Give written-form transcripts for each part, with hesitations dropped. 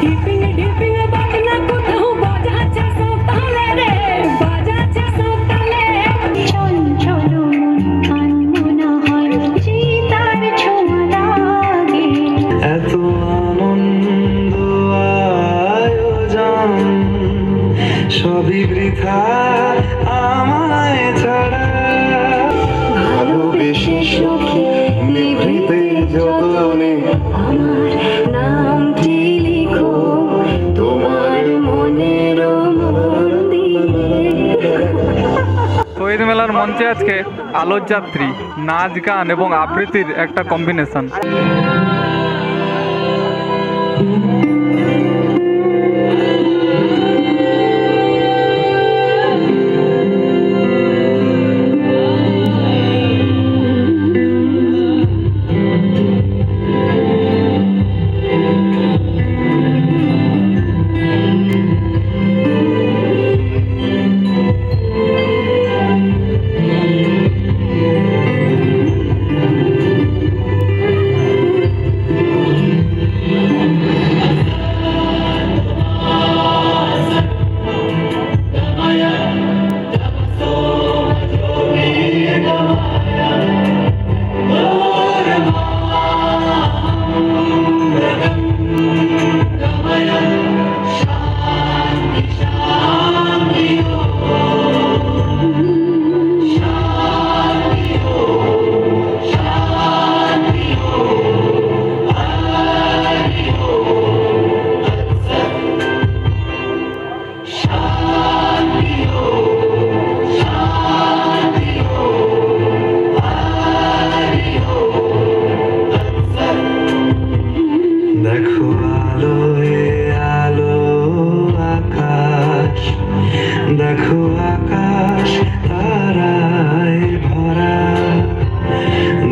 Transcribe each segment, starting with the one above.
Dipping dipping বাজনা কোথাও বাজাচ্ছে সকালে রে, বাজাচ্ছে সকালে। চঞ্চল মন মনে হয় চিতার ছোঁয়া লাগে। এত আনন্দ আয়োজন সবই বৃথা আমায় ছাড়া। ভালোবেসে সুখী নিভৃতে যতনে আমার নামটি লিখো তোমার মনের মন্দিরে। তো ঈদ মেলার মঞ্চে আজকে আলোর যাত্রী, নাচ গান এবং আবৃত্তির একটা কম্বিনেশন। দেখো আলোয় আলো আকাশ, দেখো আকাশ তারায় ভরা,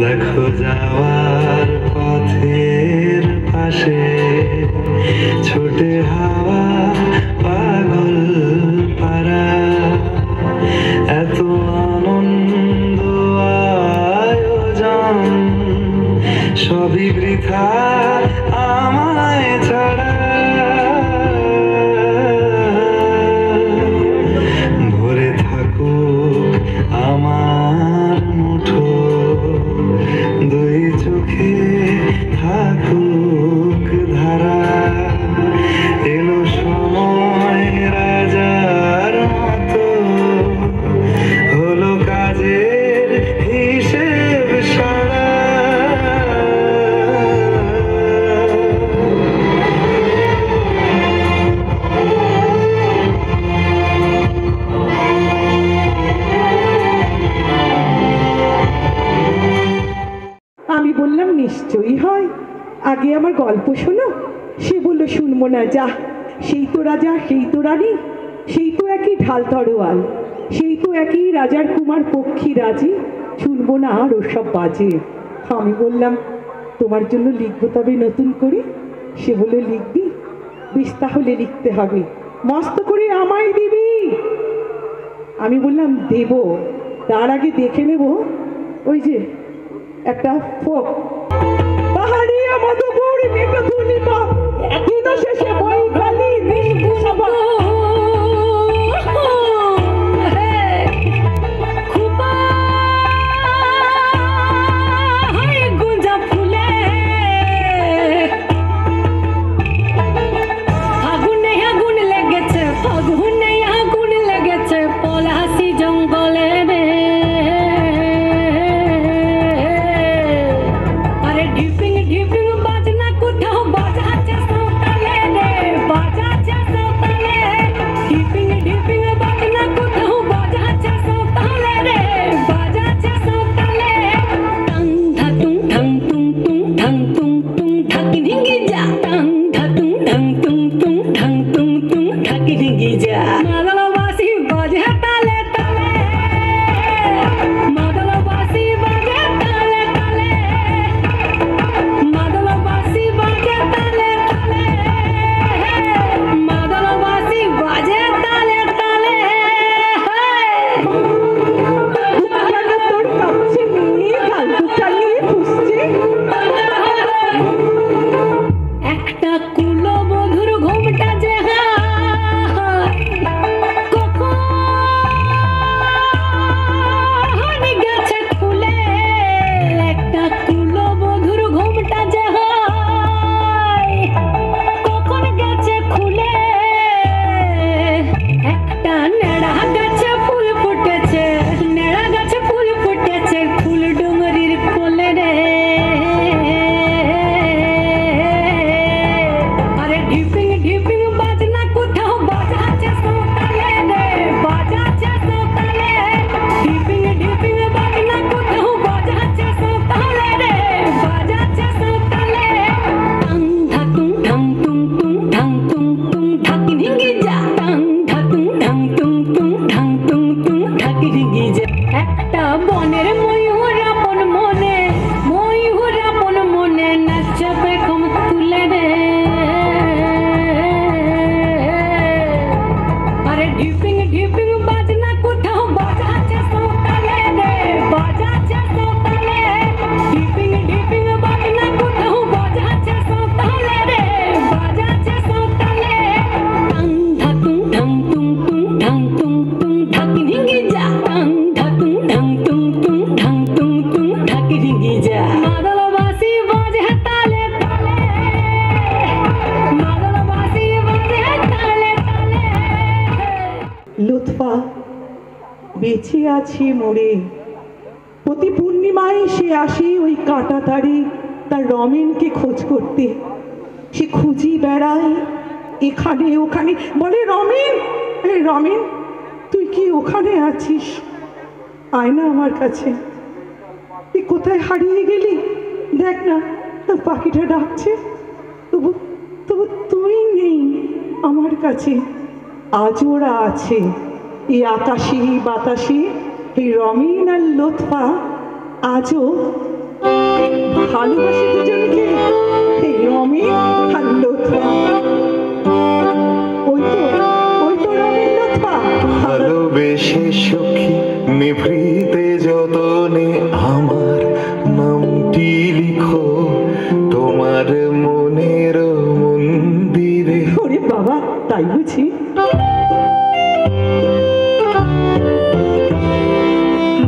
দেখো যাওয়ার পথের পাশে ছোটে হাওয়া পাগল পারা। এত আনন্দ আয়োজন সবই বৃথা আমায় ছাড়া। ভরে থাকুক আমার মুঠো, দুই চোখে থাকুক ধারা। এলো সময় রাজার মতো, হলো কাজের হিসেব সারা। আমি বললাম নিশ্চয়ই হয়, আগে আমার গল্প শোনো। সে বলল শুনবো না, যা, সেই তো রাজা, সেই তো রানী, সেই তো একই ঢাল তরোয়াল, সেই তো একই রাজার কুমার পক্ষী রাজি, শুনবো না আর ওসব বাজে। আমি বললাম তোমার জন্য লিখবো তবে নতুন করে। সে বলে লিখবি, বেশ তাহলে লিখতে হবে, মস্ত করে আমায় দিবি। আমি বললাম দেব, তার আগে দেখে নেব ওই যে একটা ফোক পাহাড়িয়া মধুপুর মেঘধূলি পা একই তো শেষে বই খালি নিষ্গুণবা। একটা কুলবধূর বেঁচে আছে মোড়ে। প্রতি পূর্ণিমায় সে আসে ওই কাঁটা তারে তার রমেনকে খোঁজ করতে। সে খুঁজি বেড়ায় এখানে ওখানে, বলে রমেন, এই রমেন তুই কি ওখানে আছিস? আয় না আমার কাছে, তুই কোথায় হারিয়ে গেলি? দেখ না পাখিটা ডাকছে, তবু তবু তুই নেই আমার কাছে। আজ ওরা আছে এই আকাশে বাতাসে, এই রমেন আর লোথা আজও ভালোবাসে দুজনকে, এই রমেন আর লোথা। ওই তো রমেন লোথা। ভালোবেসে সখী নিভৃতে যতনে আমার নামটি লিখো তোমার মনের মন্দিরে। ওরে বাবা, তাই বুঝি?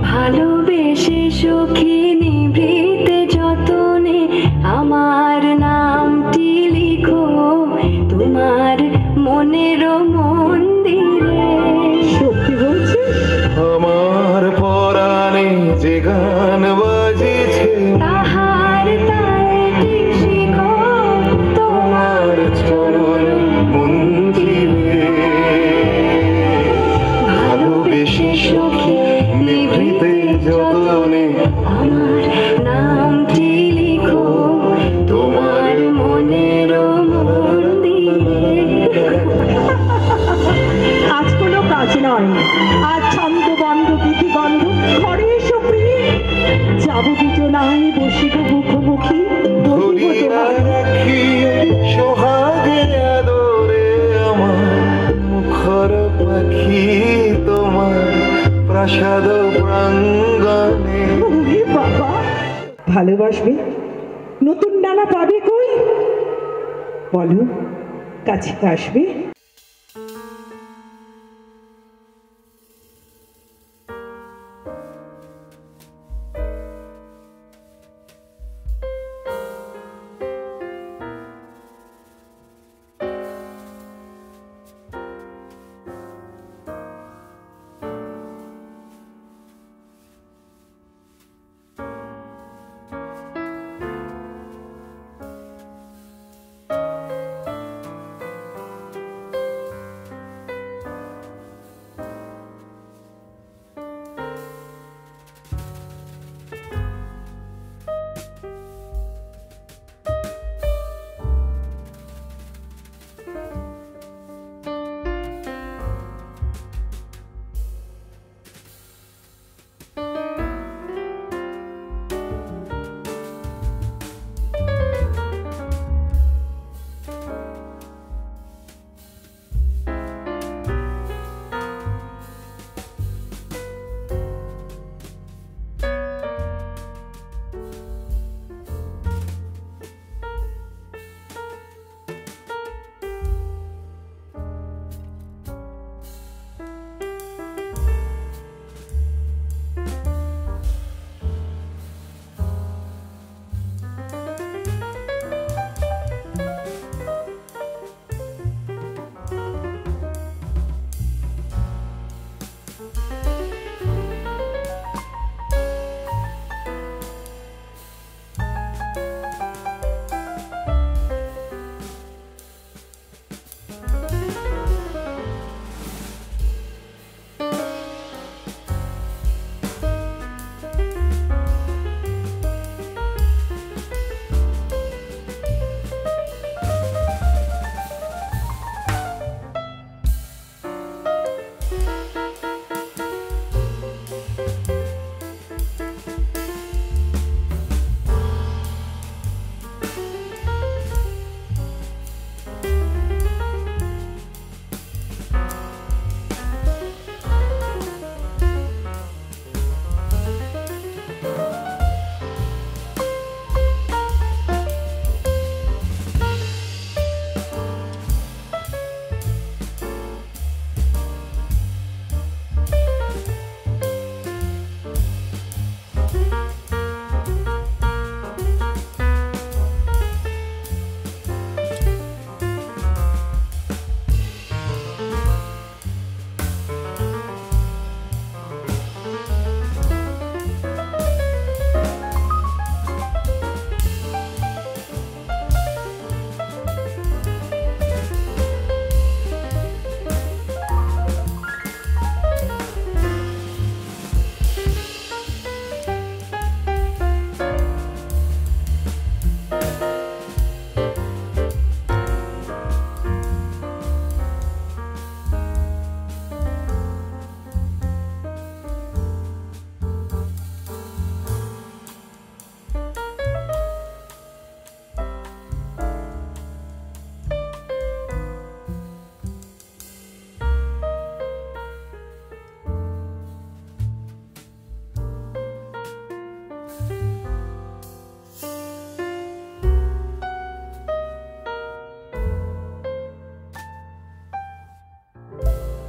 ভালোবেসে সখী নিভৃতে যতনে আমার নামটি লিখো তোমার মনের মন্দিরে। সত্যি বলছিস? আমার পরাণে যে গান বাজেছে তাহার তালে শিখো তোমার চরণ মন্দিরে। ভালোবেসে সখী নিভৃতে যতনে আমার নামটি লিখো তোমার মনের মন্দিরে। আজ কোনো কাজ নয়, আজ ছন্দ বন্ধ গীতি গন্ধ, ঘরে এসো প্রিয়, যাব দুজনায় বসিব মুখোমুখি, বলিব ধরিয়া তোমার রাখি সোহাগে আদরে আমার মুখর পাখি তোমার প্রাসাদ প্রাঙ্গণে। ওরে বাবা, ভালোবাসবে নতুন ডানা পাবে কই? বলো কাছে আসবে।